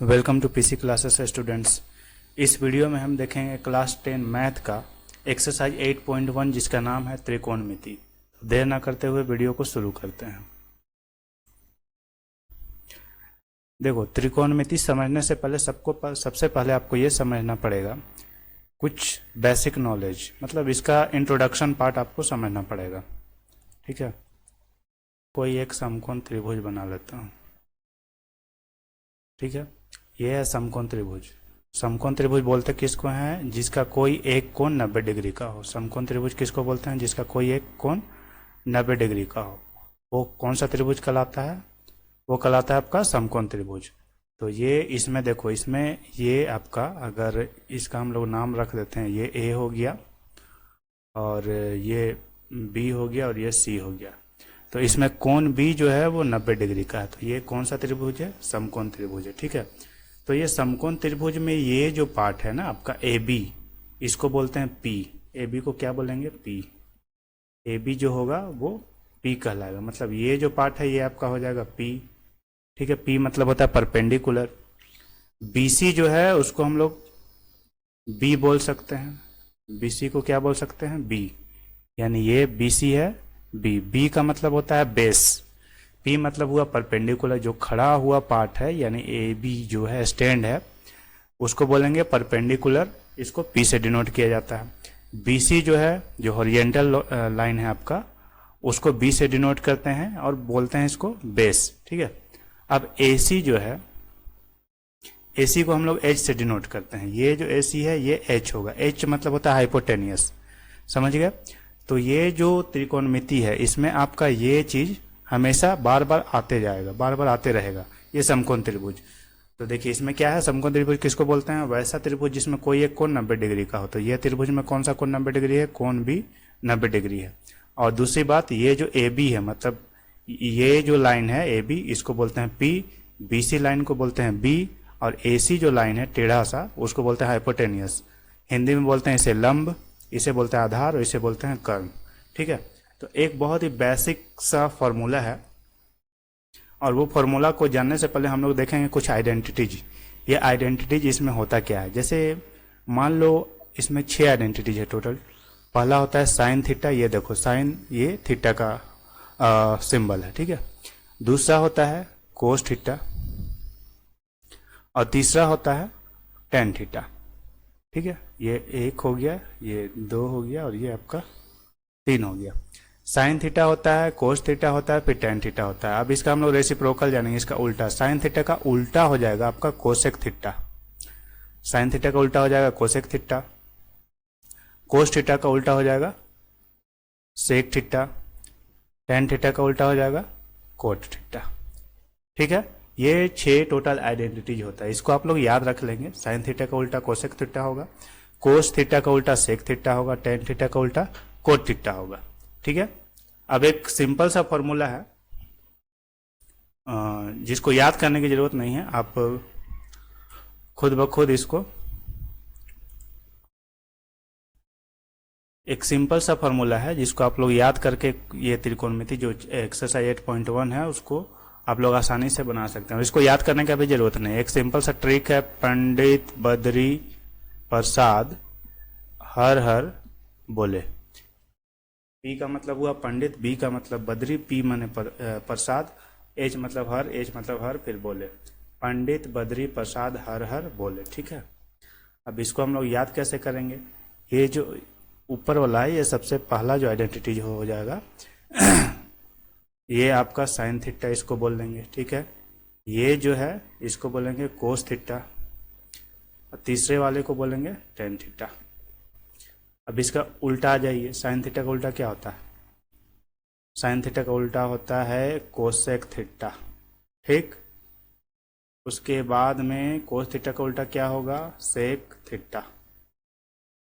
Welcome to PC classes students. इस video में हम देखेंगे क्लास 10 मैथ का एक्सरसाइज 8.1 जिसका नाम है त्रिकोणमिति। देर ना करते हुए वीडियो को शुरू करते हैं। देखो, त्रिकोणमिति समझने से पहले सबसे पहले आपको ये समझना पड़ेगा कुछ बेसिक नॉलेज, मतलब इसका इंट्रोडक्शन पार्ट आपको समझना पड़ेगा। ठीक है, कोई एक समकोण त्रिभुज बना लेता हूँ। ठीक है, ये है समकोण त्रिभुज। समकोण त्रिभुज बोलते किसको हैं? जिसका कोई एक कोण 90 डिग्री का हो। समकोण त्रिभुज किसको बोलते हैं? जिसका कोई एक कोण 90 डिग्री का हो। वो कौन सा त्रिभुज कहलाता है? वो कहलाता है आपका समकोण त्रिभुज। तो ये इसमें देखो, इसमें ये आपका, अगर इसका हम लोग नाम रख देते हैं, ये ए हो गया और ये बी हो गया और ये सी हो गया। तो इसमें कोण बी जो है वो 90 डिग्री का है। तो ये कौन सा त्रिभुज है? समकोण त्रिभुज है। ठीक है, तो ये समकोण त्रिभुज में ये जो पार्ट है ना आपका ए बी, इसको बोलते हैं पी। ए बी को क्या बोलेंगे? पी। ए बी जो होगा वो पी कहलाएगा। मतलब ये जो पार्ट है ये आपका हो जाएगा पी। ठीक है, पी मतलब होता है परपेंडिकुलर। बी सी जो है उसको हम लोग बी बोल सकते हैं। बी सी को क्या बोल सकते हैं? बी। यानी ये बी सी है, बी। बी का मतलब होता है बेस। पी मतलब हुआ परपेंडिकुलर, जो खड़ा हुआ पार्ट है, यानी ए बी जो है स्टैंड है, उसको बोलेंगे परपेंडिकुलर। इसको पी से डिनोट किया जाता है। बी सी जो है, जो हॉरिजेंटल लाइन है आपका, उसको बी से डिनोट करते हैं और बोलते हैं इसको बेस। ठीक है, अब ए सी जो है, ए सी को हम लोग एच से डिनोट करते हैं। ये जो ए सी है ये एच होगा। एच मतलब होता है हाइपोटेनियस। समझ गए? तो ये जो त्रिकोणमिति है इसमें आपका ये चीज हमेशा बार बार आते जाएगा, बार बार आते रहेगा, ये समकोण त्रिभुज। तो देखिए इसमें क्या है, समकोण त्रिभुज किसको बोलते हैं? वैसा त्रिभुज जिसमें कोई एक कोण 90 डिग्री का हो। तो ये त्रिभुज में कौन सा कोण 90 डिग्री है? कोण भी 90 डिग्री है। और दूसरी बात, ये जो ए बी है, मतलब ये जो लाइन है ए बी, इसको बोलते हैं पी। बी सी लाइन को बोलते हैं बी। और ए सी जो लाइन है टेढ़ा सा, उसको बोलते हैं हाइपोटेनियस। हिंदी में बोलते हैं इसे लंब, इसे बोलते हैं आधार और इसे बोलते हैं कर्ण। ठीक है, तो एक बहुत ही बेसिक सा फॉर्मूला है, और वो फॉर्मूला को जानने से पहले हम लोग देखेंगे कुछ आइडेंटिटीज। ये आइडेंटिटीज इसमें होता क्या है? जैसे मान लो इसमें 6 आइडेंटिटीज है टोटल। पहला होता है साइन थीटा। ये देखो साइन, ये थीटा का सिंबल है। ठीक है, दूसरा होता है कोस थीटा और तीसरा होता है टेन थीटा। ठीक है, ये एक हो गया, ये दो हो गया और ये आपका 3 हो गया। साइन थीटा होता है, कोस थीटा होता है, फिर टेन थीटा होता है। अब इसका हम लोग रेसिप्रोकल जानेंगे, इसका उल्टा। साइन थीटा का उल्टा हो जाएगा आपका कोसेक थीटा। साइन थीटा का उल्टा हो जाएगा कोसेक थीटा। कोस थीटा का उल्टा हो जाएगा सेक थीटा। टेन थीटा का उल्टा हो जाएगा कोट थीटा। ठीक है, ये 6 टोटल आइडेंटिटीज होता है। इसको आप लोग याद रख लेंगे। साइन थीटा का उल्टा कोसेक थीटा होगा, कोस थीटा का उल्टा सेक थीटा होगा, टेन थीटा का उल्टा कोट थीटा होगा। ठीक है, अब एक सिंपल सा फॉर्मूला है जिसको याद करने की जरूरत नहीं है, आप खुद ब खुद इसको, एक सिंपल सा फॉर्मूला है जिसको आप लोग याद करके ये त्रिकोणमिति जो एक्सरसाइज 8.1 है उसको आप लोग आसानी से बना सकते हैं। इसको याद करने का भी जरूरत नहीं है। एक सिंपल सा ट्रिक है, पंडित बद्री प्रसाद हर हर बोले। पी का मतलब हुआ पंडित, बी का मतलब बद्री, पी माने प्रसाद, एच मतलब हर, एच मतलब हर, फिर बोले। पंडित बद्री प्रसाद हर हर बोले। ठीक है, अब इसको हम लोग याद कैसे करेंगे? ये जो ऊपर वाला है ये सबसे पहला जो आइडेंटिटी हो जाएगा ये आपका साइन थीटा, इसको बोल देंगे। ठीक है, ये जो है इसको बोलेंगे कोस थीटा और तीसरे वाले को बोलेंगे टेन थीटा। अब इसका उल्टा आ जाइए। साइन थीटा का उल्टा क्या होता है? साइन थीटा का उल्टा होता है कोसेक थीटा। ठीक, उसके बाद में कोस थीटा का उल्टा क्या होगा? Sec theta.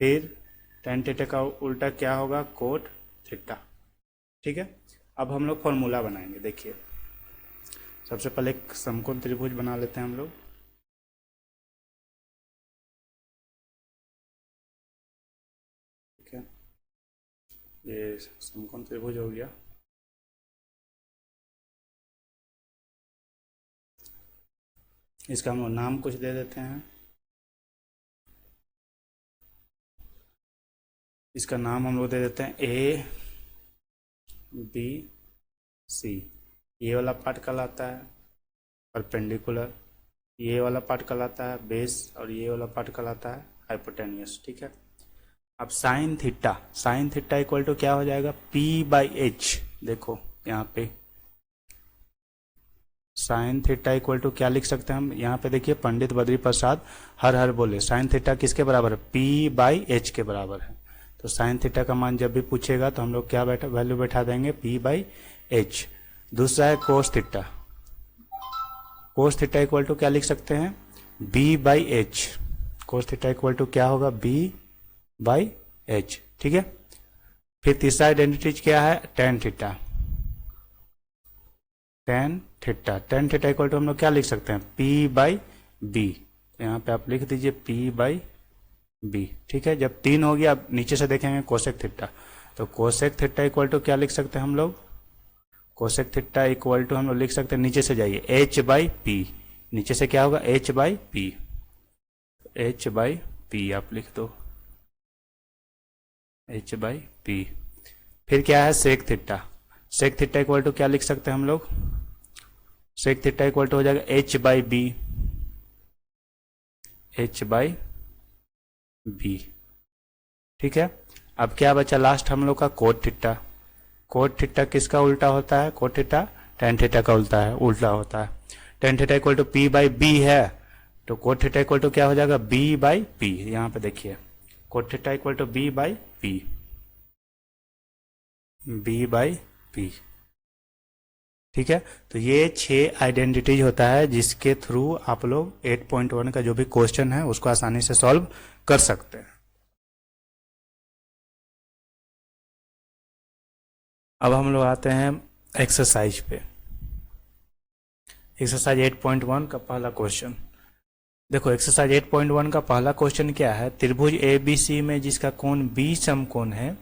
फिर टेन थीटा का उल्टा क्या होगा? Cot theta. ठीक है, अब हम लोग फॉर्मूला बनाएंगे। देखिए सबसे पहले एक समकोण त्रिभुज बना लेते हैं हम लोग। ठीक है, ये समकोण त्रिभुज हो गया। इसका हम लोग नाम कुछ दे देते हैं। इसका नाम हम लोग दे देते हैं ए बी सी। ये वाला पार्ट कहलाता है परपेंडिकुलर, ये वाला पार्ट कहलाता है बेस, और ये वाला पार्ट कहलाता है हाइपोटेन्यूस। ठीक है। अब साइन थीटा इक्वल टू क्या हो जाएगा, पी बाई एच। देखो यहाँ पे साइन थीटा इक्वल टू क्या लिख सकते हैं हम, यहाँ पे देखिए पंडित बद्री प्रसाद हर हर बोले साइन थीटा किसके बराबर है, पी बाई एच के बराबर है। तो साइन थीटा का मान जब भी पूछेगा तो हम लोग क्या वैल्यू बैठा देंगे, पी बाई एच। दूसरा है cos theta. Cos theta equal to क्या लिख सकते हैं, B by H. Cos theta equal to क्या होगा, बी बाई एच। ठीक है। फिर तीसरा आइडेंटिटीज क्या है, tan theta. Tan theta equal to हम लोग क्या लिख सकते हैं, पी बाई बी। यहाँ पे आप लिख दीजिए पी बाई बी। ठीक है। जब 3 हो गया, अब नीचे से देखेंगे कोसेक थीटा। तो कोसेक थीटा इक्वल टू क्या लिख सकते हैं हम लोग, कोसेक थीटा इक्वल टू हम लोग लिख सकते हैं, नीचे से जाइए एच बाई पी। नीचे से क्या होगा, H by P. H by P आप लिख दो, एच बाई पी। फिर क्या है sec theta. Sec theta equal to क्या लिख सकते हैं हम लोग, सेक थीटा इक्वल टू हो जाएगा H by B. H by B. ठीक है। अब क्या बचा लास्ट हम लोग का, कोट थीटा। कोट थीटा किसका उल्टा होता है, कोट थीटा टेन थीटा का उल्टा होता है। Tan theta equal to P by B है, तो कोट थीटा इक्वल टू क्या हो जाएगा, बी बाई पी। यहाँ पे देखिए cot theta equal to B by P, B by P. ठीक है। तो ये 6 आइडेंटिटीज होता है जिसके थ्रू आप लोग 8.1 का जो भी क्वेश्चन है उसको आसानी से सॉल्व कर सकते हैं। अब हम लोग आते हैं एक्सरसाइज पे। एक्सरसाइज 8.1 का पहला क्वेश्चन देखो। एक्सरसाइज 8.1 का पहला क्वेश्चन क्या है, त्रिभुज ए बी सी में जिसका कोण बी समकोण है,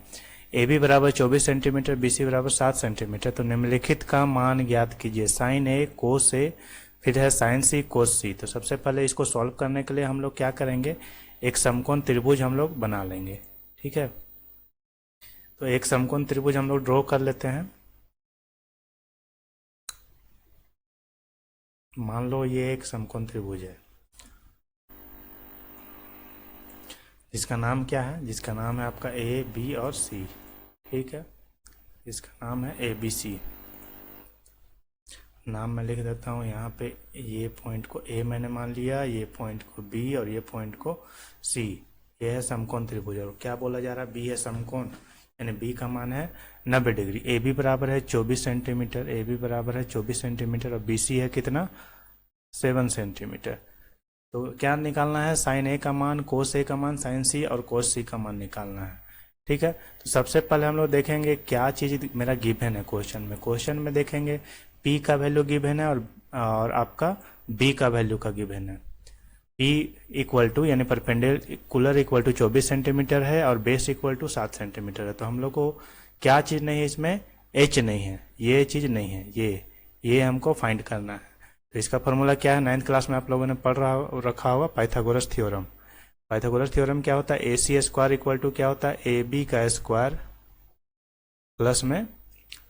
ए बी बराबर 24 सेंटीमीटर, बी सी बराबर 7 सेंटीमीटर, तो निम्नलिखित का मान ज्ञात कीजिए। साइन ए कोस ए, फिर है साइन सी कोस सी। तो सबसे पहले इसको सॉल्व करने के लिए हम लोग क्या करेंगे, एक समकोण त्रिभुज हम लोग बना लेंगे। ठीक है। तो एक समकोण त्रिभुज हम लोग ड्रॉ कर लेते हैं। मान लो ये एक समकोण त्रिभुज है जिसका नाम क्या है, जिसका नाम है आपका ए बी और सी। ठीक है। इसका नाम है ए बी सी। नाम मैं लिख देता हूँ यहाँ पे, ये पॉइंट को ए मैंने मान लिया, ये पॉइंट को बी और ये पॉइंट को सी। ये है समकोण त्रिभुज। और क्या बोला जा रहा है, बी है समकोण, यानी बी का मान है 90 डिग्री। ए बी बराबर है 24 सेंटीमीटर, ए बी बराबर है 24 सेंटीमीटर, और बी सी है कितना, 7 सेंटीमीटर। तो क्या निकालना है, साइन ए का मान, कोस ए का मान, साइन सी और कोस सी का मान निकालना है। ठीक है। तो सबसे पहले हम लोग देखेंगे क्या चीज़ मेरा गिवन है क्वेश्चन में। क्वेश्चन में देखेंगे पी का वैल्यू गिवन है और आपका बी का वैल्यू का गिवन है। पी इक्वल टू यानी परपेंडिकुलर इक्वल टू 24 सेंटीमीटर है और बेस इक्वल टू 7 सेंटीमीटर है। तो हम लोग को क्या चीज़ नहीं है इसमें, एच नहीं है, ये चीज़ नहीं है, ये हमको फाइंड करना है। तो इसका फॉर्मूला क्या है, 9th क्लास में आप लोगों ने रखा होगा, पाइथागोरस थ्योरम। पाइथागोरस थ्योरम क्या होता है, ए सी स्क्वायर इक्वल टू क्या होता है, ए बी का स्क्वायर प्लस में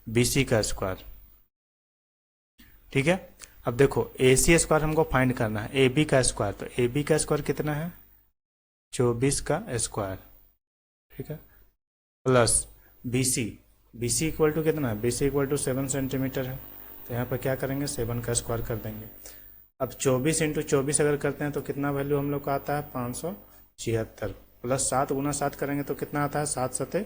बी सी का स्क्वायर। ठीक है। अब देखो ए सी स्क्वायर हमको फाइंड करना है, ए बी का स्क्वायर, तो ए बी का स्क्वायर कितना है, 24 का स्क्वायर। ठीक है। Plus B C equal to कितना है, B C equal to 7 centimetre है। तो यहाँ पर क्या करेंगे, 7 का स्क्वायर कर देंगे। अब 24 इंटू 24 अगर करते हैं तो कितना वैल्यू हम लोग का आता है, 576, प्लस 7 गुना 7 करेंगे तो कितना आता है, 7 सते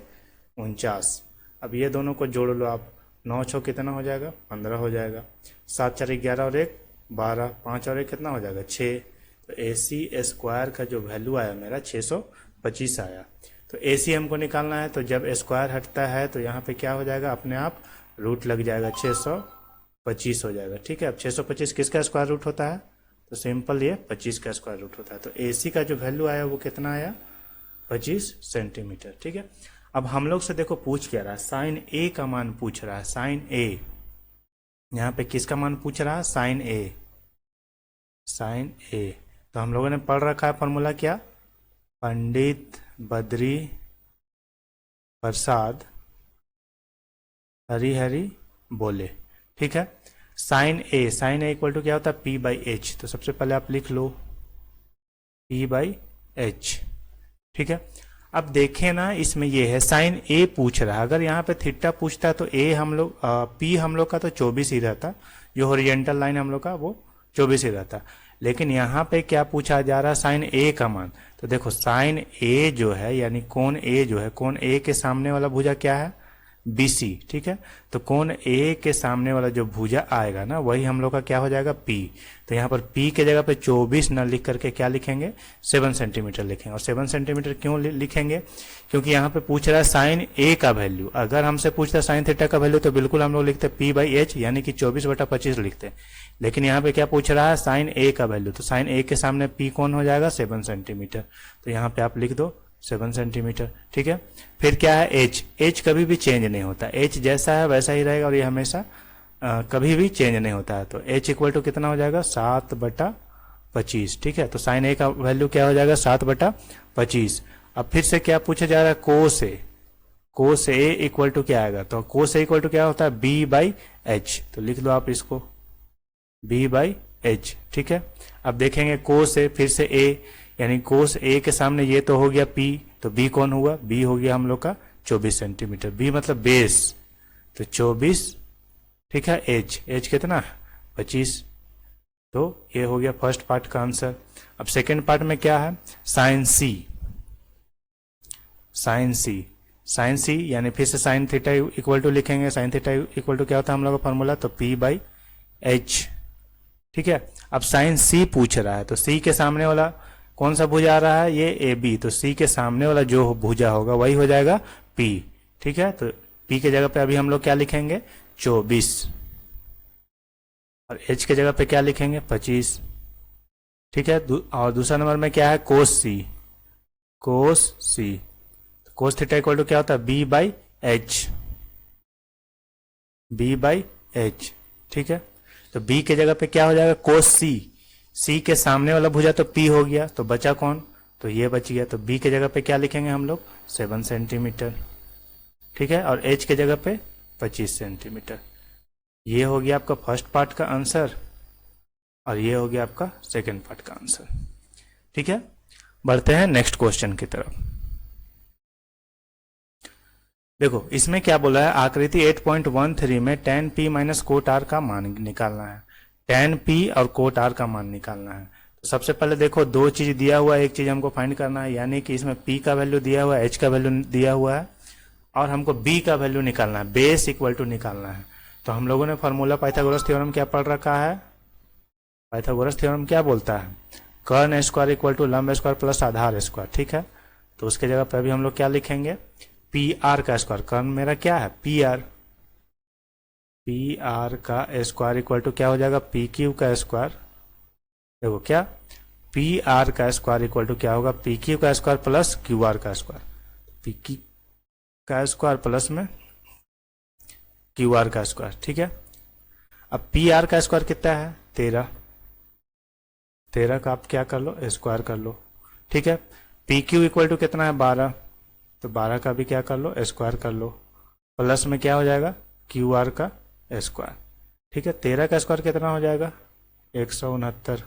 49। अब ये दोनों को जोड़ लो आप, 9 छः कितना हो जाएगा, 15 हो जाएगा। 7 4 11 और 1 12, 5 और 1 कितना हो जाएगा, 6। तो ए सी स्क्वायर का जो वैल्यू आया मेरा 625 आया। तो ए सी हमको निकालना है, तो जब स्क्वायर हटता है तो यहाँ पे क्या हो जाएगा, अपने आप रूट लग जाएगा, 625 हो जाएगा। ठीक है। अब 625 किसका स्क्वायर रूट होता है, तो सिंपल ये 25 का स्क्वायर रूट होता है। तो ए सी का जो वैल्यू आया वो कितना आया, 25 सेंटीमीटर। ठीक है। अब हम लोग से देखो पूछ क्या रहा है, साइन ए का मान पूछ रहा है, साइन ए। यहाँ पे किसका मान पूछ रहा है, साइन ए। साइन ए। तो हम लोगों ने पढ़ रखा है फॉर्मूला क्या, पंडित बद्री प्रसाद हरी हरी बोले। ठीक है, साइन ए इक्वल टू क्या होता है, पी बाई एच। तो सबसे पहले आप लिख लो पी बाई एच। ठीक है, अब देखें ना, इसमें ये है साइन ए पूछ रहा है। अगर यहाँ पे थीटा पूछता है तो ए हम लोग पी हम लोग का तो 24 ही रहता, जो हॉरिजॉन्टल लाइन हम लोग का वो 24 ही रहता। लेकिन यहाँ पे क्या पूछा जा रहा है, साइन ए का मान। तो देखो साइन ए जो है यानी कोण ए जो है, कोण ए के सामने वाला भुजा क्या है, BC। ठीक है, तो कोण ए के सामने वाला जो भुजा आएगा ना वही हम लोग का क्या हो जाएगा, P। तो यहाँ पर P के जगह पे 24 न लिख करके क्या लिखेंगे, 7 सेंटीमीटर लिखेंगे। और 7 सेंटीमीटर क्यों लिखेंगे, क्योंकि यहाँ पे पूछ रहा है साइन ए का वैल्यू। अगर हमसे पूछता है साइन थीटा का वैल्यू तो बिल्कुल हम लोग लिखते P बाई एच यानी कि 24/25 लिखते। लेकिन यहाँ पे क्या पूछ रहा है, साइन ए का वैल्यू। तो साइन ए के सामने P कौन हो जाएगा, 7 सेंटीमीटर। तो यहाँ पे आप लिख दो 7 सेंटीमीटर। ठीक है, फिर क्या है एच। एच कभी भी चेंज नहीं होता, एच जैसा है वैसा ही रहेगा और ये हमेशा कभी भी चेंज नहीं होता है। तो एच इक्वल टू कितना हो जाएगा, 7/25। ठीक है, तो साइन ए का वैल्यू क्या हो जाएगा, 7/25। अब फिर से क्या पूछा जा रहा है, कोस ए। कोस ए इक्वल टू क्या आएगा, तो कोस ए इक्वल टू क्या होता है, बी बाई एच। तो लिख लो आप इसको बी बाई एच। ठीक है, अब देखेंगे कोस ए फिर से ए, यानी कोस ए के सामने ये तो हो गया P, तो B कौन हुआ, B हो गया हम लोग का 24 सेंटीमीटर। B मतलब बेस, तो 24। ठीक है, H कितना 25। तो ये हो गया फर्स्ट पार्ट का आंसर। अब सेकेंड पार्ट में क्या है, साइन C। साइन C यानी फिर से साइन थीटा इक्वल टू लिखेंगे। साइन थीटा इक्वल टू क्या होता है हम लोग का फॉर्मूला, तो P बाई एच। ठीक है, अब साइन C पूछ रहा है तो C के सामने वाला कौन सा भुजा आ रहा है, ये ए बी। तो सी के सामने वाला जो भुजा होगा वही हो जाएगा पी। ठीक है, तो पी के जगह पे अभी हम लोग क्या लिखेंगे, 24। और एच के जगह पे क्या लिखेंगे, 25। ठीक है, और दूसरा नंबर में क्या है, कोस सी। कोस थीटा इक्वल टू क्या होता है, बी बाई एच। ठीक है, तो बी के जगह पे क्या हो जाएगा, कोस सी के सामने वाला भुजा तो P हो गया, तो बचा कौन, तो ये बच गया। तो B के जगह पे क्या लिखेंगे हम लोग, 7 सेंटीमीटर। ठीक है, और H के जगह पे 25 सेंटीमीटर। ये हो गया आपका फर्स्ट पार्ट का आंसर और ये हो गया आपका सेकंड पार्ट का आंसर। ठीक है, बढ़ते हैं नेक्स्ट क्वेश्चन की तरफ। देखो इसमें क्या बोला है, आकृति 8.13 में tan P minus cot R का मान निकालना है। tan P और कोट R का मान निकालना है। तो सबसे पहले देखो दो चीज दिया हुआ है, एक चीज हमको फाइंड करना है, यानी कि इसमें P का वैल्यू दिया हुआ है, H का वैल्यू दिया हुआ है और हमको B का वैल्यू निकालना है, बेस इक्वल टू निकालना है। तो हम लोगों ने फॉर्मूला पाइथागोरस थ्योरम क्या पढ़ रखा है, पाइथागोरस थ्योरम क्या बोलता है, कर्ण स्क्वायर इक्वल टू लंब स्क्वायर प्लस आधार स्क्वायर। ठीक है, तो उसके जगह पे अभी हम लोग क्या लिखेंगे, PR का स्क्वायर, कर्ण मेरा क्या है PR का स्क्वायर इक्वल टू क्या हो जाएगा, PQ का स्क्वायर। देखो क्या, PR का स्क्वायर इक्वल टू क्या होगा, PQ का स्क्वायर प्लस QR का स्क्वायर। PQ का स्क्वायर प्लस में QR का स्क्वायर। ठीक है, अब PR का स्क्वायर कितना है, 13 का आप क्या कर लो, स्क्वायर कर लो। ठीक है, PQ इक्वल टू कितना है, 12, तो 12 का भी क्या कर लो, स्क्वायर कर लो, प्लस में क्या हो जाएगा, QR का स्क्वायर। ठीक है, 13 का स्क्वायर कितना हो जाएगा, 169,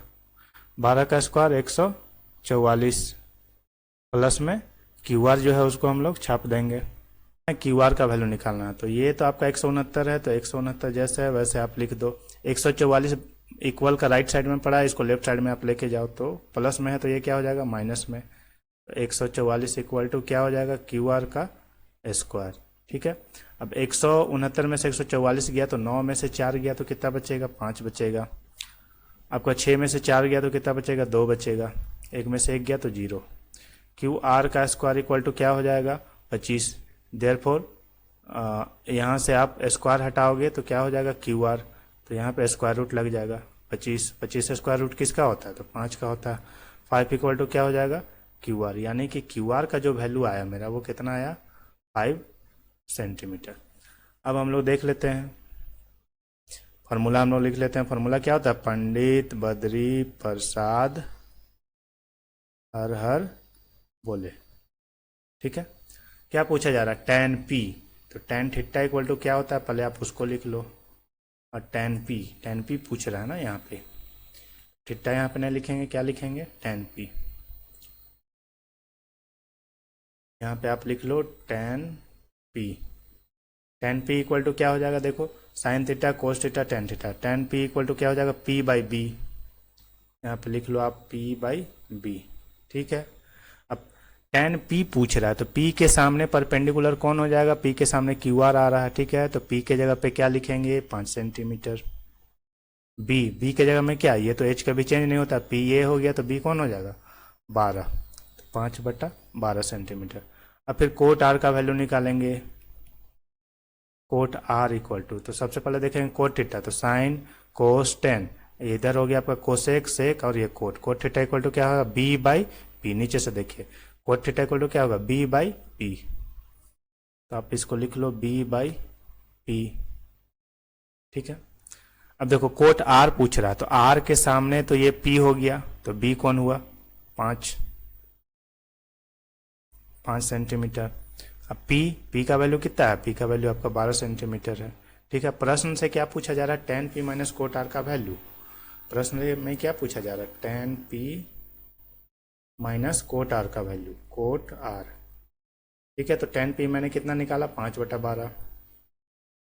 12 का स्क्वायर 144, प्लस में QR जो है उसको हम लोग छाप देंगे, QR का वैल्यू निकालना है। तो ये तो आपका 169 है, तो 169 जैसे है वैसे आप लिख दो। 144 इक्वल का राइट साइड में पड़ा है, इसको लेफ्ट साइड में आप लेके जाओ तो प्लस में है, तो ये क्या हो जाएगा, माइनस में। 144 इक्वल टू क्या हो जाएगा, QR का स्क्वायर। ठीक है, अब 169 में से 144 गया तो 9 में से 4 गया तो कितना बचेगा, 5 बचेगा। आपका 6 में से 4 गया तो कितना बचेगा, 2 बचेगा। 1 में से 1 गया तो 0। QR का स्क्वायर इक्वल टू क्या हो जाएगा, 25। देयरफॉर यहाँ से आप स्क्वायर हटाओगे तो क्या हो जाएगा, QR, तो यहाँ पे स्क्वायर रूट लग जाएगा। 25 स्क्वायर रूट किसका होता है, तो 5 का होता है। 5 इक्वल टू क्या हो जाएगा, QR, यानी कि QR का जो वैल्यू आया मेरा वो कितना आया, 5 सेंटीमीटर। अब हम लोग देख लेते हैं फॉर्मूला हम लोग लिख लेते हैं। फॉर्मूला क्या होता है? पंडित बद्री प्रसाद हर हर बोले। ठीक है, क्या पूछा जा रहा है? tan p। तो tan थीटा इक्वल टू क्या होता है? पहले आप उसको लिख लो। और tan p पूछ रहा है ना यहाँ पे। थीटा यहाँ पे नहीं लिखेंगे, क्या लिखेंगे? tan p। यहाँ पे आप लिख लो tan p। tan p इक्वल टू क्या हो जाएगा? देखो, sine theta cos theta tan theta. tan p इक्वल टू क्या हो जाएगा? p by B. यहाँ पे लिख लो आप p बाई बी। ठीक है, अब tan p पूछ रहा है तो p के सामने परपेंडिकुलर कौन हो जाएगा? p के सामने क्यू आर आ रहा है। ठीक है, तो p के जगह पे क्या लिखेंगे? 5 सेंटीमीटर। b के जगह में क्या? ये तो h कभी चेंज नहीं होता, p ये हो गया तो b कौन हो जाएगा? 12। तो 5/12 सेंटीमीटर। अब फिर कोट r का वैल्यू निकालेंगे। कोट r इक्वल टू, तो सबसे पहले देखेंगे कोट थीटा, तो साइन कोस टेन, इधर हो गया आपका कोसेक सेक, और ये कोट थीटा इक्वल टू क्या होगा? b by P. नीचे से देखिए, कोट थीटा इक्वल टू क्या होगा? b by P. तो आप इसको लिख लो b बाई पी। ठीक है, अब देखो कोट r पूछ रहा है तो r के सामने तो ये p हो गया, तो b कौन हुआ? 5 सेंटीमीटर। अब p का वैल्यू कितना है? p का वैल्यू आपका 12 सेंटीमीटर है। ठीक है, प्रश्न से क्या पूछा जा रहा है? tan p minus cot r का वैल्यू। प्रश्न में क्या पूछा जा रहा है? tan p minus cot r का वैल्यू, कोट r। ठीक है, तो tan p मैंने कितना निकाला? 5/12।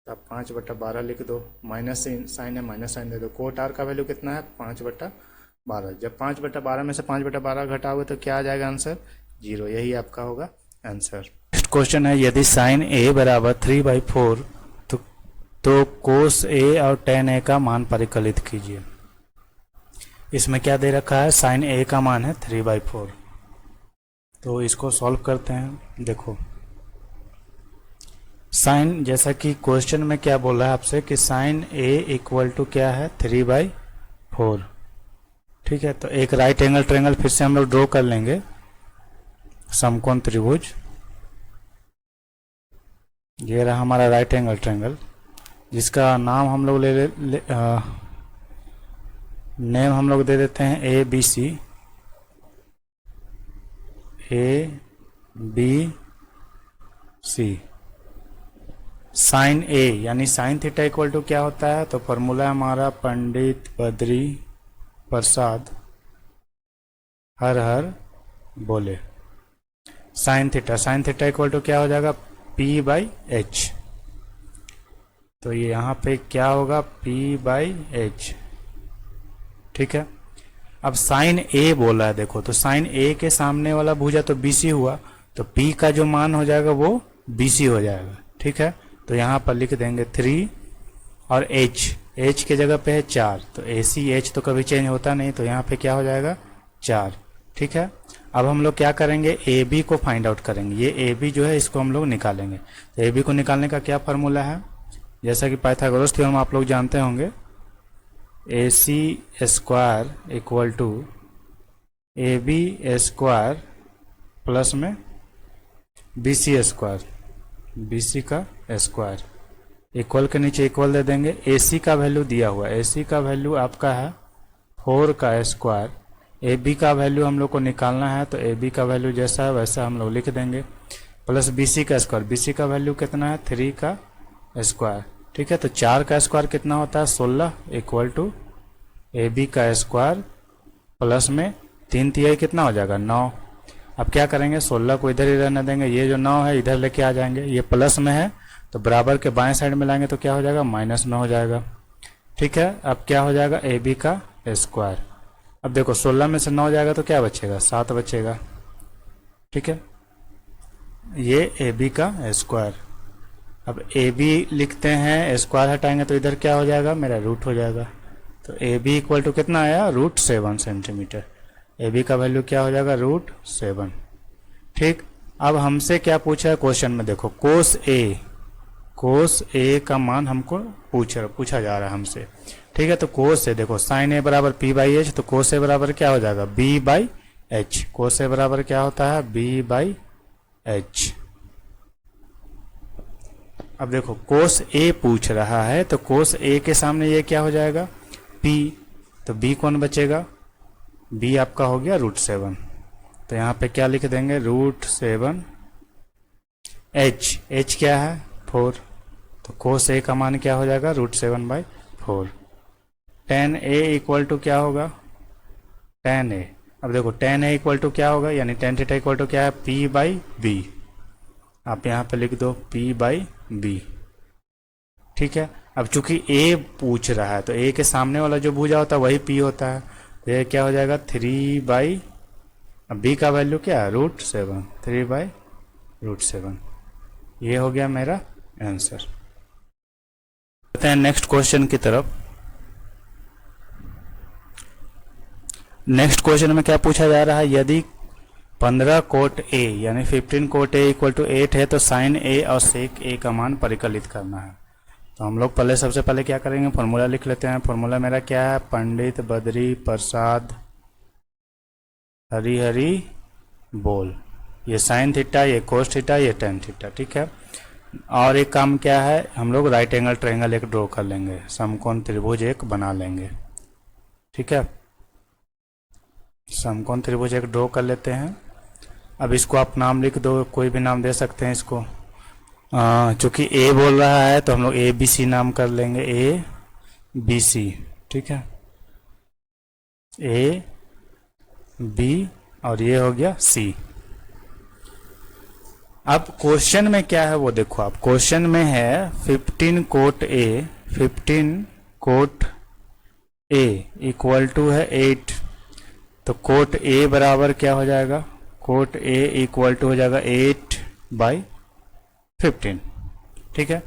तो आप 5/12 लिख दो, माइनस साइन है, माइनस साइन दे दो। कोट r का वैल्यू कितना है? 5/12। जब 5/12 में से 5/12 घटाओगे तो क्या आ जाएगा आंसर? 0। यही आपका होगा आंसर। नेक्स्ट क्वेश्चन है, यदि साइन a बराबर 3/4 तो कोस a और tan a का मान परिकलित कीजिए। इसमें क्या दे रखा है? साइन a का मान है 3/4। तो इसको सॉल्व करते हैं। देखो, साइन, जैसा कि क्वेश्चन में क्या बोल रहा है आपसे कि साइन a इक्वल टू क्या है? 3/4। ठीक है, तो एक राइट एंगल ट्रायंगल फिर से हम लोग ड्रॉ कर लेंगे, समकोण त्रिभुज। ये रहा हमारा राइट एंगल ट्रायंगल, जिसका नाम हम लोग नेम हम लोग दे देते हैं ए बी सी। साइन ए यानी साइन थीटा इक्वल टू क्या होता है? तो फॉर्मूला हमारा पंडित बद्री प्रसाद हर हर बोले। साइन थीटा इक्वल टू क्या हो जाएगा? p by H. तो ये यहाँ पे क्या होगा? p by H. ठीक है, अब साइन a बोला है, देखो तो साइन a के सामने वाला भुजा तो BC हुआ, तो p का जो मान हो जाएगा वो BC हो जाएगा। ठीक है, तो यहाँ पर लिख देंगे 3 और h के जगह पे है 4, तो AC h तो कभी चेंज होता नहीं, तो यहाँ पे क्या हो जाएगा? 4। ठीक है, अब हम लोग क्या करेंगे? AB को फाइंड आउट करेंगे। ये AB जो है इसको हम लोग निकालेंगे। तो AB को निकालने का क्या फार्मूला है? जैसा कि पाइथागोरस थ्योरम आप लोग जानते होंगे, AC square equal to AB square plus में BC स्क्वायर, BC का स्क्वायर, इक्वल के नीचे इक्वल दे देंगे। AC का वैल्यू दिया हुआ है, AC का वैल्यू आपका है 4 का स्क्वायर। AB का वैल्यू हम लोग को निकालना है, तो AB का वैल्यू जैसा है वैसा हम लोग लिख देंगे, प्लस BC का स्क्वायर। BC का वैल्यू कितना है? 3 का स्क्वायर। ठीक है, तो 4 का स्क्वायर कितना होता है? 16 इक्वल टू AB का स्क्वायर प्लस में 3 तिहाई कितना हो जाएगा? 9। अब क्या करेंगे? 16 को इधर ही रहने देंगे, ये जो 9 है इधर लेके आ जाएंगे, ये प्लस में है तो बराबर के बाएं साइड में लाएंगे तो क्या हो जाएगा? -9 हो जाएगा। ठीक है, अब क्या हो जाएगा? AB का स्क्वायर। अब देखो 16 में से 9 जाएगा तो क्या बचेगा? 7 बचेगा। ठीक है, ये AB का स्क्वायर। अब AB लिखते हैं, स्क्वायर हटाएंगे तो इधर क्या हो जाएगा? मेरा रूट हो जाएगा। तो AB इक्वल टू कितना आया? √7 सेंटीमीटर। AB का वैल्यू क्या हो जाएगा? √7। ठीक, अब हमसे क्या पूछा है क्वेश्चन में? देखो कोस A का मान हमको पूछा जा रहा है हमसे। ठीक है, तो कोस A, देखो साइन A बराबर P बाई एच, तो कोस A बराबर क्या हो जाएगा? B by H. Cos A बराबर क्या होता है? B by H. अब देखो कोस ए पूछ रहा है, तो कोस ए के सामने ये क्या हो जाएगा, पी, तो बी कौन बचेगा, बी आपका हो गया √7। तो यहाँ पे क्या लिख देंगे, √7, एच क्या है 4, तो कोस ए का मान क्या हो जाएगा, √7/4। tan a इक्वल टू क्या होगा, tan a, अब देखो tan a इक्वल टू क्या होगा, यानी tan थीटा इक्वल टू क्या है, p/b, आप यहाँ पे लिख दो p/b। ठीक है, अब चूंकि a पूछ रहा है तो a के सामने वाला जो भुजा होता है वही p होता है, तो ये क्या हो जाएगा 3/, अब b का वैल्यू क्या है √7, 3/√7। ये हो गया मेरा आंसर। बढ़ते हैं नेक्स्ट क्वेश्चन की तरफ। नेक्स्ट क्वेश्चन में क्या पूछा जा रहा है, यदि 15 कोट a यानी 15 कोट a इक्वल टू 8 है तो साइन a और सेक a का मान परिकलित करना है। तो हम लोग पहले सबसे पहले क्या करेंगे, फॉर्मूला लिख लेते हैं। फॉर्मूला मेरा क्या है, पंडित बद्री प्रसाद हरी हरी बोल, ये साइन थीटा, ये कोस थीटा, ये टेन थीटा। ठीक है, और एक काम क्या है, हम लोग राइट एंगल ट्रायंगल एक ड्रॉ कर लेंगे, समकोण त्रिभुज एक बना लेंगे। ठीक है, समकोण त्रिभुज एक ड्रॉ कर लेते हैं। अब इसको आप नाम लिख दो, कोई भी नाम दे सकते हैं इसको। चूंकि ए बोल रहा है तो हम लोग ए बी सी नाम कर लेंगे, ए बी सी। ठीक है, ए बी और ये हो गया सी। अब क्वेश्चन में क्या है वो देखो, आप क्वेश्चन में है 15 cot A, 15 cot A equal to है 8, तो कोट ए बराबर क्या हो जाएगा, कोट ए इक्वल टू हो जाएगा 8/15। ठीक है,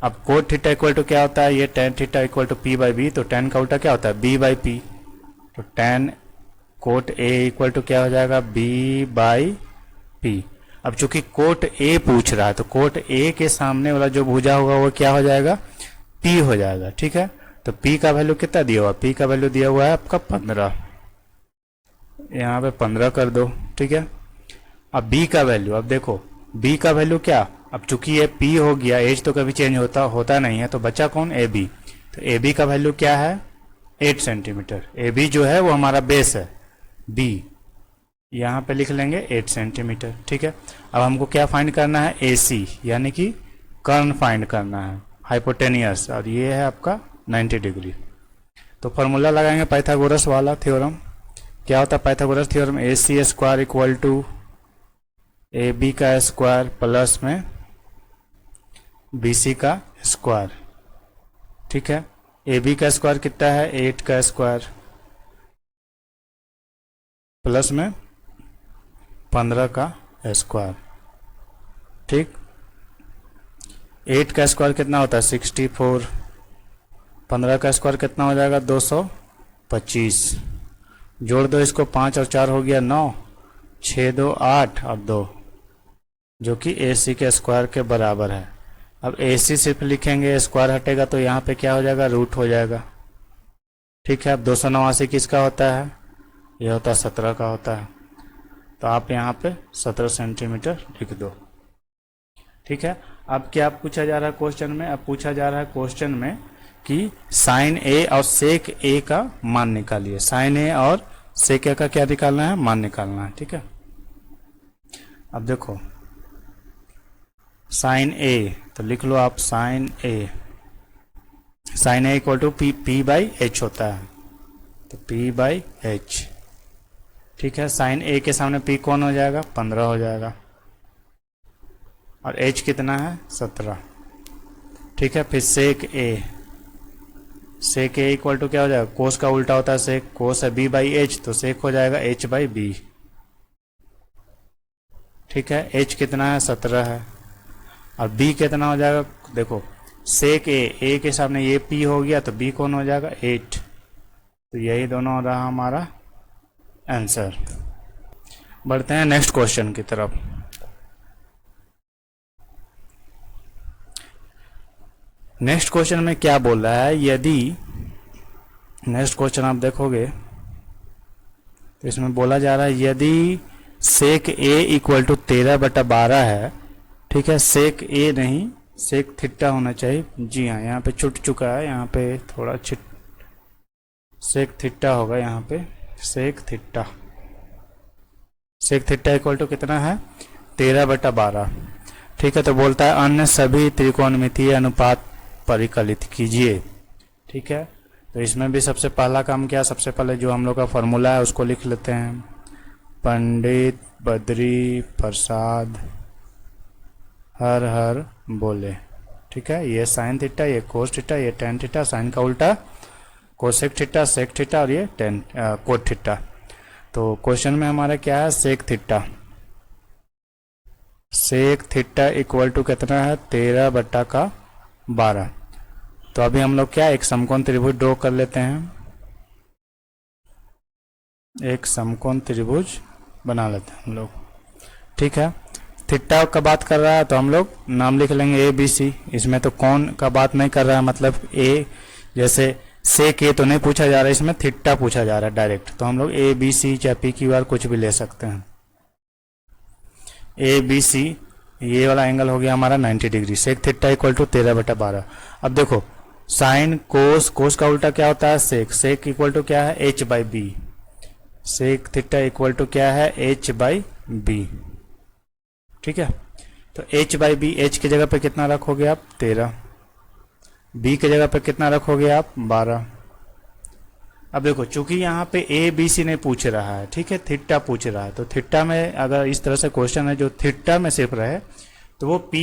अब कोट थीटा इक्वल टू क्या होता है, ये tan theta equal to p/b, तो tan का उल्टा क्या होता है b/p, तो tan cot A equal to क्या हो जाएगा b/p। अब चूंकि कोट ए पूछ रहा है तो कोट ए के सामने वाला जो भुजा होगा वो क्या हो जाएगा, p हो जाएगा। ठीक है, तो p का वैल्यू कितना दिया हुआ, p का वैल्यू दिया हुआ है आपका 15, यहाँ पे 15 कर दो। ठीक है, अब b का वैल्यू, अब देखो b का वैल्यू क्या, अब चूंकि ये p हो गया, एज तो कभी चेंज होता नहीं है, तो बचा कौन, ए बी। तो ए बी का वैल्यू क्या है 8 सेंटीमीटर, ए बी जो है वो हमारा बेस है, b यहाँ पे लिख लेंगे 8 सेंटीमीटर। ठीक है, अब हमको क्या फाइंड करना है, ए सी यानी कि कर्ण फाइंड करना है, हाइपोटेनियस, और ये है आपका 90 डिग्री। तो फॉर्मूला लगाएंगे पाइथागोरस वाला थ्योरम। क्या होता है Pythagoras theorem, A C square equal to A B का स्क्वायर प्लस में बी सी का स्क्वायर। ठीक है, ए बी का स्क्वायर कितना है 8 का स्क्वायर प्लस में 15 का स्क्वायर। ठीक, 8 का स्क्वायर कितना होता है 64, 15 का स्क्वायर कितना हो जाएगा 225, जोड़ दो इसको, 5 और 4 हो गया 9, 6 2 8 और 2, जो कि ए सी के स्क्वायर के बराबर है। अब ए सी सिर्फ लिखेंगे, स्क्वायर हटेगा तो यहाँ पे क्या हो जाएगा, रूट हो जाएगा। ठीक है, अब 289 किसका होता है, यह होता है 17 का होता है, तो आप यहाँ पे 17 सेंटीमीटर लिख दो। ठीक है, अब क्या पूछा जा रहा है क्वेश्चन में, अब पूछा जा रहा है क्वेश्चन में कि साइन ए और सेक ए का मान निकालिए, साइन ए और सेक ए का क्या निकालना है, मान निकालना है। ठीक है, अब देखो साइन ए, तो लिख लो आप sine A, sine A equal to p/h होता है, तो p/h। ठीक है, साइन ए के सामने p कौन हो जाएगा 15 हो जाएगा, और h कितना है 17। ठीक है, फिर सेक ए, सेक ए इक्वल टू क्या हो जाएगा, कोस का उल्टा होता है सेक, कोस है b/h, तो सेक हो जाएगा h/b। ठीक है, h कितना है 17 है, और b कितना हो जाएगा, देखो सेक ए के सामने ये p हो गया तो b कौन हो जाएगा 8, तो यही दोनों हो रहा हमारा आंसर। बढ़ते हैं नेक्स्ट क्वेश्चन की तरफ। नेक्स्ट क्वेश्चन में क्या बोल रहा है, यदि नेक्स्ट क्वेश्चन आप देखोगे तो इसमें बोला जा रहा है यदि सेक ए इक्वल टू 13/12 है। ठीक है, सेक ए नहीं सेक थीटा होना चाहिए। जी हाँ, यहाँ पे छूट चुका है, यहाँ पे थोड़ा सेक थीटा होगा यहाँ पे। Sec theta, sec theta equal to कितना है, 13/12। ठीक है, तो बोलता है अन्य सभी त्रिकोणमितीय अनुपात परिकलित कीजिए। ठीक है, तो इसमें भी सबसे पहला काम क्या, सबसे पहले जो हम लोग का फॉर्मूला है उसको लिख लेते हैं। पंडित बद्री प्रसाद हर हर बोले। ठीक है, ये साइन थीटा, ये कोस थीटा, ये टेन थीटा, साइन का उल्टा कोसेक थीटा, सेक थीटा, और ये टेन कोट थीटा। तो क्वेश्चन में हमारा क्या है, sec theta. Sec theta equal to कितना है, 13/12। तो अभी हम लोग क्या, एक समकोण त्रिभुज ड्रॉ कर लेते हैं। एक समकोण त्रिभुज बना लेते हैं हम लोग। ठीक है, थीटा का बात कर रहा है तो हम लोग नाम लिख लेंगे ABC। इसमें तो कोण का बात नहीं कर रहा है, मतलब ए जैसे सेक ए तो नहीं पूछा जा रहा है, इसमें थीटा पूछा जा रहा है डायरेक्ट। तो हम लोग ABC चाहे PQR कुछ भी ले सकते हैं। ABC ये वाला एंगल हो गया हमारा 90 degree. Sec theta equal to 13/12। अब देखो साइन कोस, कोस का उल्टा क्या होता है, सेक। सेक इक्वल टू क्या है, H/B। Sec theta equal to क्या है, H/B। ठीक है, तो H/B, H की जगह पे कितना रखोगे आप, 13। B की जगह पे कितना रखोगे आप, 12। अब देखो चूंकि यहाँ पे ABC नहीं पूछ रहा है, ठीक है, थीटा पूछ रहा है, तो थीटा में अगर इस तरह से क्वेश्चन है जो थीटा में सिर्फ रहे तो वो P,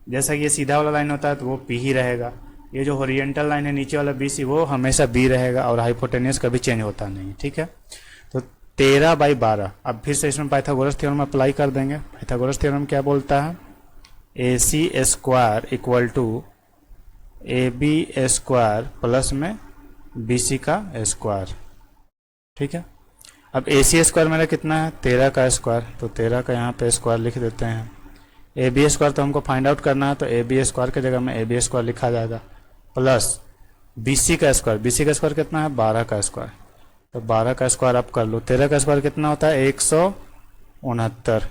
जैसा ये सीधा वाला लाइन होता है तो वो P ही रहेगा। ये जो होरिजेंटल लाइन है नीचे वाला BC, वो हमेशा B रहेगा, और हाइपोटेनियस कभी चेंज होता नहीं। ठीक है, तो 13/12। अब फिर से इसमें पाइथागोरस थ्योरम अप्लाई कर देंगे। पाइथागोरस थ्योरम क्या बोलता है, AC² equal to AB square plus में BC का स्क्वायर। ठीक है, अब AC स्क्वायर मेरा कितना है, 13 का स्क्वायर, तो 13 का यहाँ पे स्क्वायर लिख देते हैं। AB स्क्वायर तो हमको फाइंड आउट करना है, तो AB स्क्वायर की जगह में AB स्क्वायर लिखा जाएगा, प्लस BC का स्क्वायर। BC का स्क्वायर कितना है, 12 का स्क्वायर, तो 12 का स्क्वायर आप कर लो। 13 का स्क्वायर कितना होता है, 169,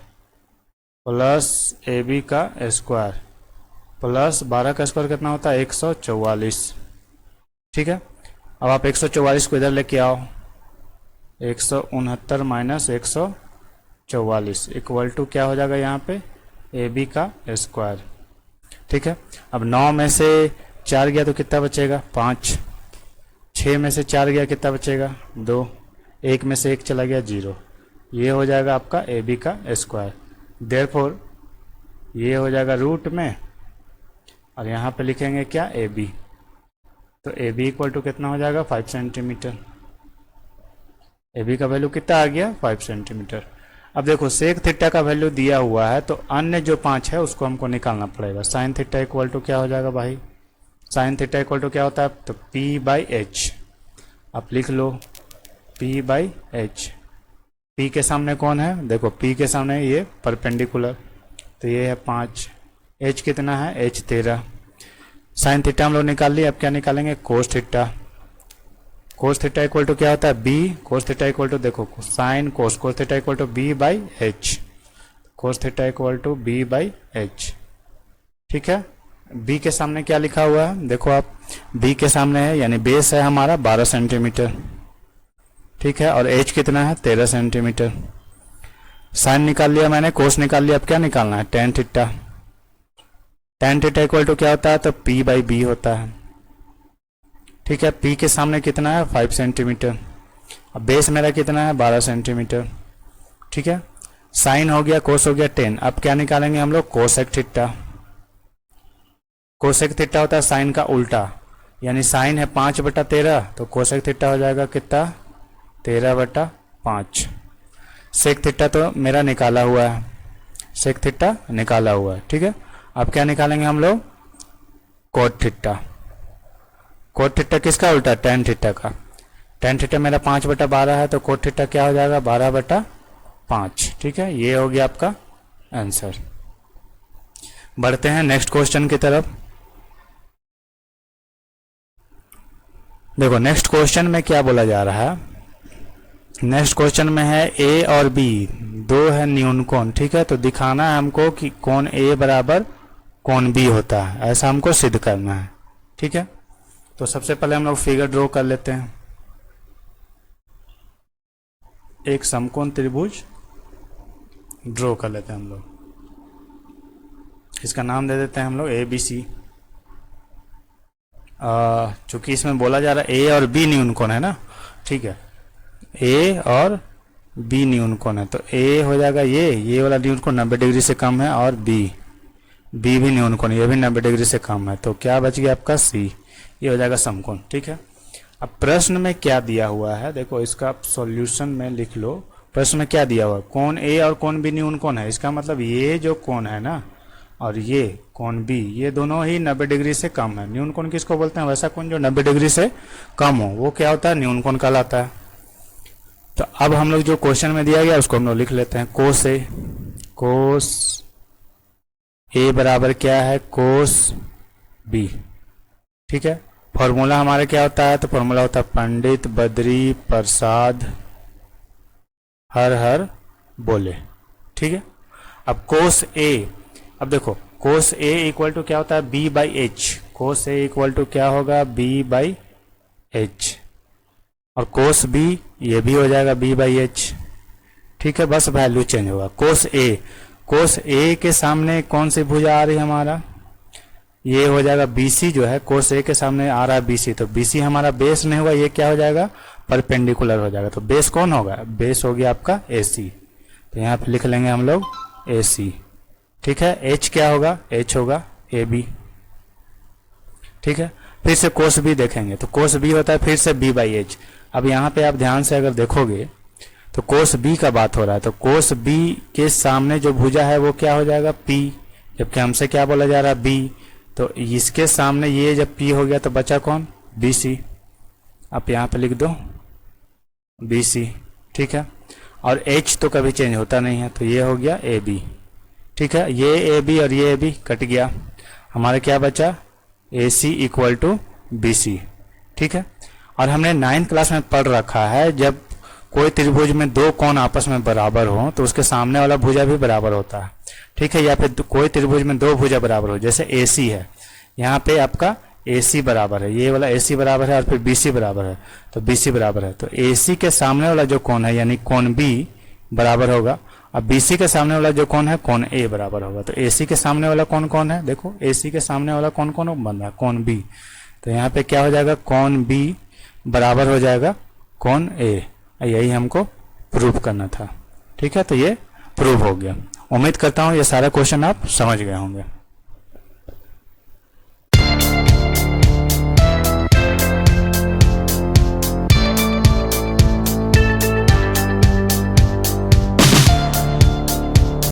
प्लस AB का स्क्वायर प्लस 12 का स्क्वायर कितना होता है, 144। ठीक है, अब आप 144 को इधर लेके आओ, 169 माइनस 144 इक्वल टू क्या हो जाएगा यहाँ पे, AB का स्क्वायर। ठीक है, अब 9 में से 4 गया तो कितना बचेगा, 5। 6 में से 4 गया कितना बचेगा, 2। 1 में से 1 चला गया, 0। ये हो जाएगा आपका AB का स्क्वायर। देयरफॉर ये हो जाएगा रूट में, और यहाँ पे लिखेंगे क्या, AB। तो AB इक्वल टू कितना हो जाएगा, 5 सेंटीमीटर। AB का वैल्यू कितना आ गया, 5 सेंटीमीटर। अब देखो सेक थीटा का वैल्यू दिया हुआ है, तो अन्य जो 5 है उसको हमको निकालना पड़ेगा। साइन थीटा इक्वल टू क्या हो जाएगा भाई, साइन थीटा इक्वल टू क्या होता है, तो P/H। आप लिख लो P/H। P के सामने कौन है, देखो P के सामने ये परपेंडिकुलर, तो ये है 5। H कितना है, H 13। साइन थीटा हम लोग निकाल लिया, अब क्या निकालेंगे, cos theta. Cos theta equal to क्या होता है, B। Cos theta equal to देखो sine cos, cos theta equal to B/H। Cos theta equal to B/H। ठीक है, B के सामने क्या लिखा हुआ है, देखो आप B के सामने है, यानी बेस है हमारा 12 सेंटीमीटर। ठीक है, और H कितना है, 13 सेंटीमीटर। साइन निकाल लिया मैंने, कोस निकाल लिया, अब क्या निकालना है, tan theta. Tan theta equal to क्या होता है, तो P/B होता है। ठीक है, P के सामने कितना है, 5 सेंटीमीटर। अब बेस मेरा कितना है, 12 सेंटीमीटर। ठीक है, साइन हो गया, कोस हो गया 10। अब क्या निकालेंगे हम लोग, कोसेक थीटा। कोसेक थीटा होता है साइन का उल्टा, यानी साइन है 5/13, तो कोसेक थीटा हो जाएगा कितना, 13/5। सेक थीटा तो मेरा निकाला हुआ है, सेक थीटा निकाला हुआ है। ठीक है, अब क्या निकालेंगे हम लोग, कोट थीटा। कोट थीटा किसका उल्टा, टेन थीटा का। टेन थीटा मेरा 5/12 है, तो कोट थीटा क्या हो जाएगा, 12/5। ठीक है, ये हो गया आपका आंसर। बढ़ते हैं नेक्स्ट क्वेश्चन की तरफ। देखो नेक्स्ट क्वेश्चन में क्या बोला जा रहा है, नेक्स्ट क्वेश्चन में है A और B दो है न्यून कोण। ठीक है, तो दिखाना है हमको कि कोण A बराबर कोण बी होता है, ऐसा हमको सिद्ध करना है। ठीक है, तो सबसे पहले हम लोग फिगर ड्रॉ कर लेते हैं। एक समकोण त्रिभुज ड्रॉ कर लेते हैं हम लोग, इसका नाम दे देते हैं हम लोग ए बी सी। चूंकि इसमें बोला जा रहा है ए और बी न्यून कोण है ना, ठीक है, ए और बी न्यून कोण है, तो ए हो जाएगा ये वाला न्यून कोण 90 डिग्री से कम है, और बी भी न्यून कोण, ये भी 90 डिग्री से कम है, तो क्या बच गया आपका सी, ये हो जाएगा समकोण। ठीक है, अब प्रश्न में क्या दिया हुआ है देखो, इसका सॉल्यूशन में लिख लो। प्रश्न में क्या दिया हुआ है, कोण ए और कोण बी न्यून कोण है, इसका मतलब ये जो कोण है ना और ये कोण बी, ये दोनों ही 90 डिग्री से कम है। न्यून कोण किसको बोलते हैं, वैसा कोण जो 90 डिग्री से कम हो, वो क्या होता है, न्यून कोण कहलाता है। तो अब हम लोग जो क्वेश्चन में दिया गया उसको हम लोग लिख लेते हैं। कोस ए बराबर क्या है, कोस बी। ठीक है, फॉर्मूला हमारा क्या होता है, तो फॉर्मूला होता है पंडित बद्री प्रसाद हर हर बोले। ठीक है, अब कोस ए, अब देखो कोस ए इक्वल टू क्या होता है, B by H. Cos A equal to क्या होगा, बी बाई एच, और कोस बी ये भी हो जाएगा बी बाई एच। ठीक है, बस वैल्यू चेंज होगा। कोस ए के सामने कौन सी भुजा आ रही है हमारा, ये हो जाएगा बीसी जो है, कोस ए के सामने आ रहा है बीसी, तो बीसी हमारा बेस नहीं होगा, ये क्या हो जाएगा, परपेंडिकुलर हो जाएगा। तो बेस कौन होगा, बेस हो गया आपका एसी, तो यहाँ पे लिख लेंगे हम लोग एसी। ठीक है, एच क्या होगा, एच होगा ए बी। ठीक है, फिर से कोस बी देखेंगे, तो कोस बी होता है फिर से बी बाई एच। अब यहाँ पे आप ध्यान से अगर देखोगे तो कोस बी का बात हो रहा है, तो कोस बी के सामने जो भुजा है वो क्या हो जाएगा, पी, जबकि हमसे क्या बोला जा रहा है, बी, तो इसके सामने ये जब पी हो गया तो बचा कौन, बी सी। आप यहाँ पे लिख दो बी सी। ठीक है, और एच तो कभी चेंज होता नहीं है, तो ये हो गया ए बी। ठीक है, ये ए बी और ये ए बी कट गया, हमारा क्या बचा, ए सी इक्वल टू बी सी। ठीक है, और हमने 9th क्लास में पढ़ रखा है, जब कोई त्रिभुज में दो कोण आपस में बराबर हो तो उसके सामने वाला भुजा भी बराबर होता है। ठीक है, या फिर कोई त्रिभुज में दो भुजा बराबर हो, जैसे AC है, यहाँ पे आपका AC बराबर है, ये वाला AC बराबर है, और फिर BC बराबर है, तो BC बराबर है, तो AC के सामने वाला जो कोण है यानी कोण B बराबर होगा, अब BC के सामने वाला जो कोण है कोण A बराबर होगा। तो AC के सामने वाला कोण कौन है, देखो AC के सामने वाला कोण कौन बन रहा है, कोण B, तो यहाँ पे क्या हो जाएगा, कोण B बराबर हो जाएगा कोण A। यही हमको प्रूव करना था। ठीक है, तो ये प्रूव हो गया। उम्मीद करता हूँ ये सारा क्वेश्चन आप समझ गए होंगे।